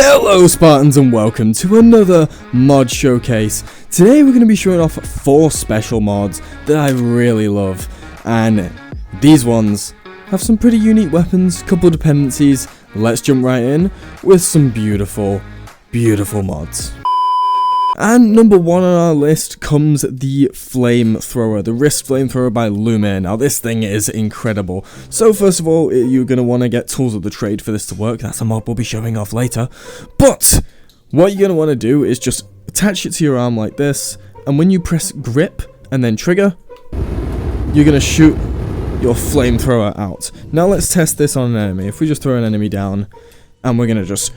Hello Spartans and welcome to another mod showcase. Today we're going to be showing off 4 special mods that I really love, and these ones have some pretty unique weapons, couple dependencies. Let's jump right in with some beautiful mods. And number 1 on our list comes the Flamethrower, the wrist Flamethrower by Lumen. Now this thing is incredible. So first of all, you're going to want to get tools of the trade for this to work. That's a mod we'll be showing off later. But what you're going to want to do is just attach it to your arm like this, and when you press grip and then trigger, you're going to shoot your Flamethrower out. Now let's test this on an enemy. If we just throw an enemy down and we're going to just,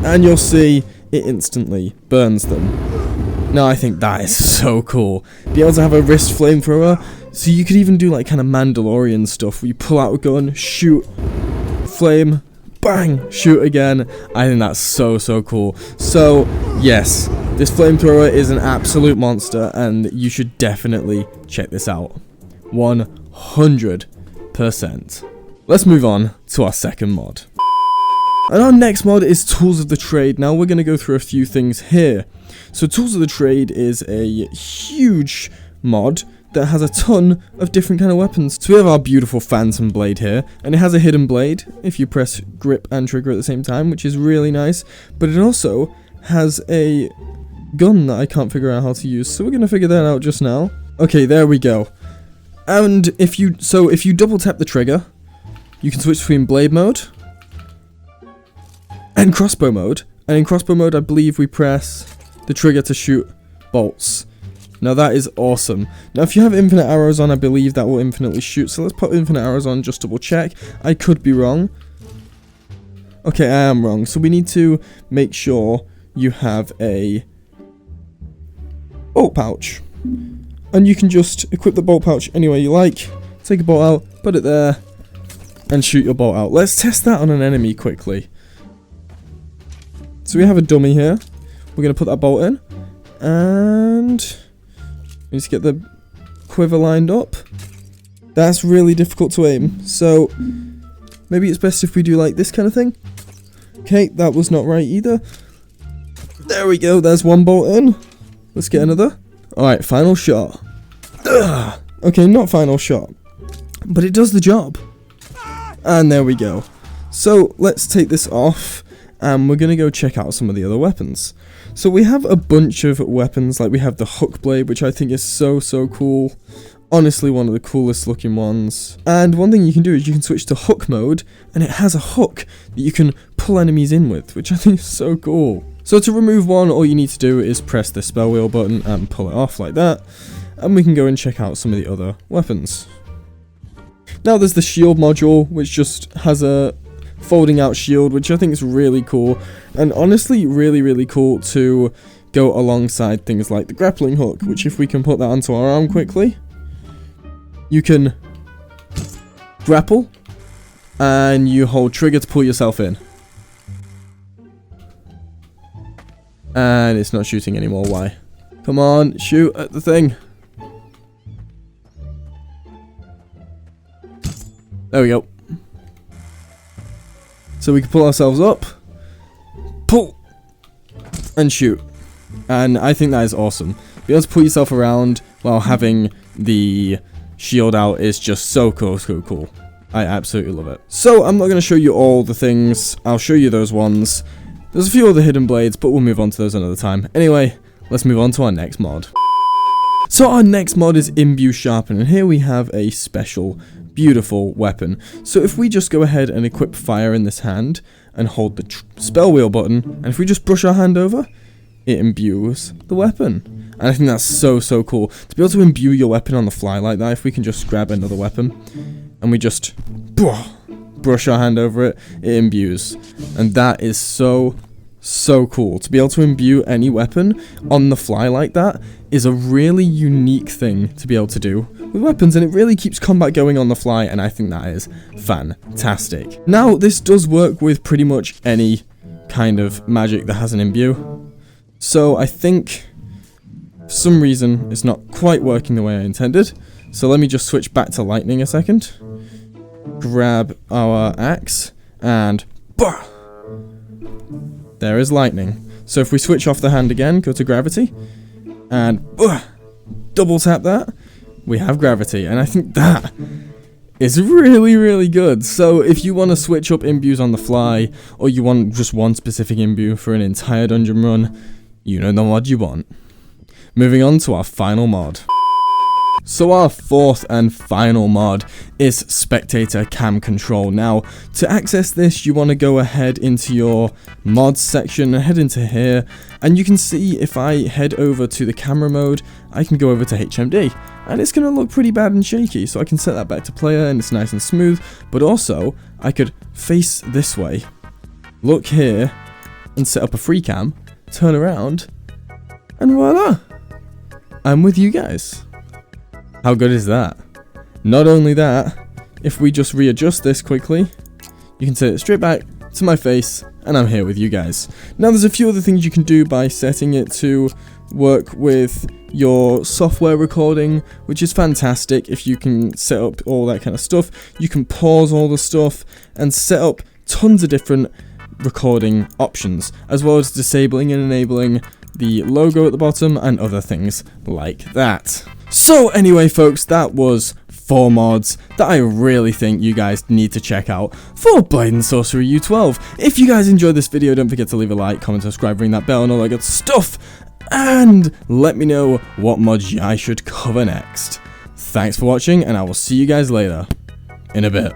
and you'll see it instantly burns them. Now I think that is so cool. Be able to have a wrist Flamethrower, so you could even do like kind of Mandalorian stuff where you pull out a gun, shoot, flame, bang, shoot again. I think that's so cool. So yes, this Flamethrower is an absolute monster and you should definitely check this out. 100%. Let's move on to our second mod. And our next mod is Tools of the Trade. Now we're going to go through a few things here. So Tools of the Trade is a huge mod that has a ton of different kind of weapons. So we have our beautiful Phantom Blade here, and it has a hidden blade if you press grip and trigger at the same time, which is really nice. But it also has a gun that I can't figure out how to use, so we're going to figure that out just now. Okay, there we go. And if you double tap the trigger, you can switch between blade mode and crossbow mode, and in crossbow mode I believe we press the trigger to shoot bolts. Now that is awesome. Now if you have infinite arrows on, I believe that will infinitely shoot, so let's put infinite arrows on, just double check. I could be wrong. Okay, I am wrong, so we need to make sure you have a bolt pouch, and you can just equip the bolt pouch any way you like. Take a bolt out, put it there, and shoot your bolt out. Let's test that on an enemy quickly. So we have a dummy here. We're going to put that bolt in, and we need to get the quiver lined up. That's really difficult to aim, so maybe it's best if we do like this kind of thing. Okay, that was not right either. There we go, there's one bolt in. Let's get another. Alright, final shot. Ugh. Okay, not final shot, but it does the job. And there we go. So let's take this off, and we're going to go check out some of the other weapons. So we have a bunch of weapons, like we have the hook blade, which I think is so cool. Honestly, one of the coolest looking ones. And one thing you can do is you can switch to hook mode, and it has a hook that you can pull enemies in with, which I think is so cool. So to remove one, all you need to do is press the spell wheel button and pull it off like that, and we can go and check out some of the other weapons. Now there's the shield module, which just has a folding out shield, which I think is really cool, and honestly really cool to go alongside things like the grappling hook, which if we can put that onto our arm quickly, you can grapple and you hold trigger to pull yourself in, and it's not shooting anymore. Why? Come on, shoot at the thing. There we go. So we can pull ourselves up, pull, and shoot. And I think that is awesome. Be able to pull yourself around while having the shield out is just so cool. I absolutely love it. So I'm not going to show you all the things. I'll show you those ones. There's a few other hidden blades, but we'll move on to those another time. Anyway, let's move on to our next mod. So our next mod is Imbue Sharpen, and here we have a special beautiful weapon. So if we just go ahead and equip fire in this hand and hold the spell wheel button, and if we just brush our hand over, it imbues the weapon. And I think that's so cool to be able to imbue your weapon on the fly like that. If we can just grab another weapon and we just brush our hand over it, it imbues, and that is so cool. To be able to imbue any weapon on the fly like that is a really unique thing to be able to do with weapons, and it really keeps combat going on the fly, and I think that is fantastic. Now this does work with pretty much any kind of magic that has an imbue, so I think for some reason it's not quite working the way I intended. So let me just switch back to lightning a second, grab our axe, and bah! there is lightning. So if we switch off the hand again, go to gravity, and double tap that, we have gravity. And I think that is really, really good. So if you want to switch up imbues on the fly, or you want just one specific imbue for an entire dungeon run, you know the mod you want. Moving on to our final mod. So our fourth and final mod is Spectator Cam Control. Now, to access this, you want to go ahead into your mods section and head into here, and you can see if I head over to the camera mode, I can go over to HMD, and it's going to look pretty bad and shaky, so I can set that back to player and it's nice and smooth. But also, I could face this way, look here, and set up a free cam, turn around, and voila, I'm with you guys. How good is that? Not only that, if we just readjust this quickly, you can set it straight back to my face, and I'm here with you guys. Now there's a few other things you can do by setting it to work with your software recording, which is fantastic. If you can set up all that kind of stuff, you can pause all the stuff and set up tons of different recording options, as well as disabling and enabling the logo at the bottom and other things like that. So anyway folks, that was 4 mods that I really think you guys need to check out for Blade and Sorcery U12. If you guys enjoyed this video, don't forget to leave a like, comment, subscribe, ring that bell and all that good stuff, and let me know what mods I should cover next. Thanks for watching, and I will see you guys later in a bit.